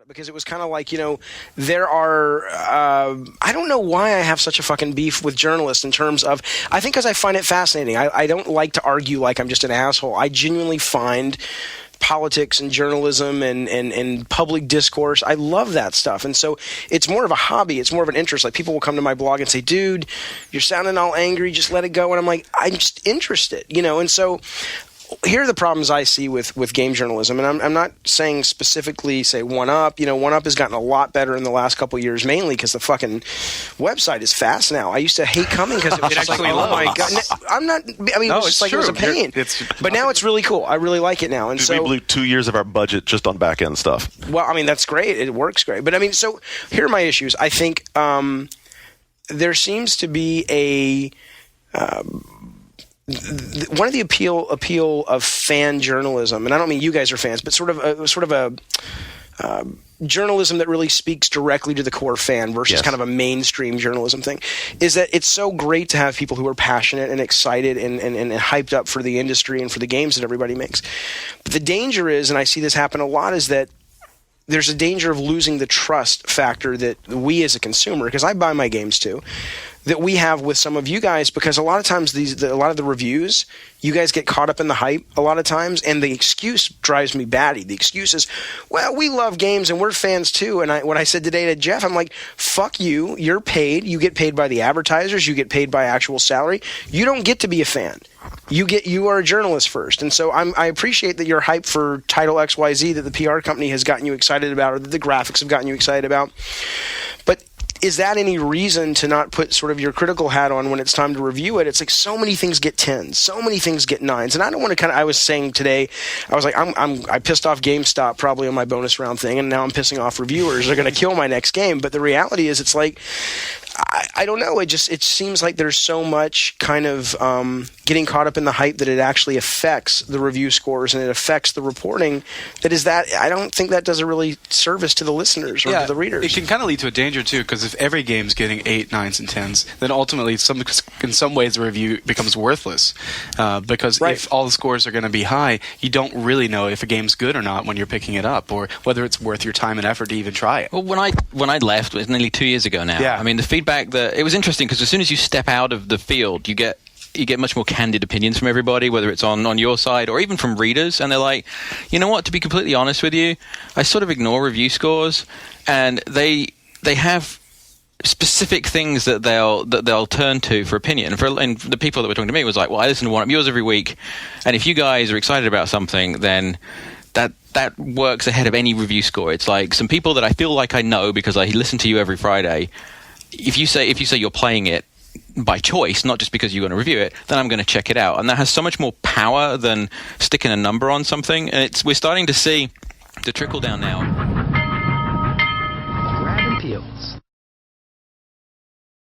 because it was kind of like, there are, I don't know why I have such a fucking beef with journalists in terms of, I think because I find it fascinating. I don't like to argue like I'm just an asshole. I genuinely find politics and journalism and public discourse, I love that stuff. And so it's more of a hobby. It's more of an interest. Like people will come to my blog and say, dude, you're sounding all angry. Just let it go. And I'm like, I'm just interested, And so here are the problems I see with game journalism, and I'm not saying specifically, say, 1UP. 1UP has gotten a lot better in the last couple of years, mainly because the fucking website is fast now. I used to hate coming because it was just like, oh my God. It was just like true. It was a pain. But now it's really cool. I really like it now. And so we blew 2 years of our budget just on back-end stuff. Well, that's great. It works great. But so here are my issues. I think there seems to be a... one of the appeal of fan journalism, and I don't mean you guys are fans, but sort of a journalism that really speaks directly to the core fan versus kind of a mainstream journalism thing, is that it's so great to have people who are passionate and excited and hyped up for the industry and for the games that everybody makes. But the danger is, and I see this happen a lot, is that there's a danger of losing the trust factor that we as a consumer, because I buy my games too, that we have with some of you guys, because a lot of times a lot of the reviews, you guys get caught up in the hype a lot of times, and the excuse drives me batty. The excuse is, well, we love games and we're fans too. And when I said today to Jeff, I'm like, fuck you. You're paid. You get paid by the advertisers. You get paid by actual salary. You don't get to be a fan. You are a journalist first. And so I appreciate that you're hyped for title XYZ that the PR company has gotten you excited about, or that the graphics have gotten you excited about. But is that any reason to not put sort of your critical hat on when it's time to review it? It's like so many things get 10s, so many things get 9s, and I don't want to I was saying today, I was like, I pissed off GameStop probably on my bonus round thing, and now I'm pissing off reviewers. They're going to kill my next game. But the reality is, it's like, I don't know. It seems like there's so much kind of getting caught up in the hype that it actually affects the review scores and it affects the reporting. I don't think that does a really service to the listeners or to the readers. It can kind of lead to a danger too, because if every game's getting 8, 9s, and 10s, then ultimately, in some ways, the review becomes worthless. Because if all the scores are going to be high, you don't really know if a game's good or not when you're picking it up, or whether it's worth your time and effort to even try it. Well, when I left, it was nearly 2 years ago now. Yeah. The feedback that it was interesting, because as soon as you step out of the field, you get much more candid opinions from everybody, whether it's on your side or even from readers, and they're like, you know what, to be completely honest with you, I sort of ignore review scores, and they have specific things that they'll turn to for opinion. And the people that were talking to me was like, well, I listen to one of yours every week, and if you guys are excited about something, then that works ahead of any review score. It's like some people that I feel like I know because I listen to you every Friday. If you say you're playing it by choice, not just because you're going to review it, then I'm going to check it out. And that has so much more power than sticking a number on something. And we're starting to see the trickle down now. Grab and Peels.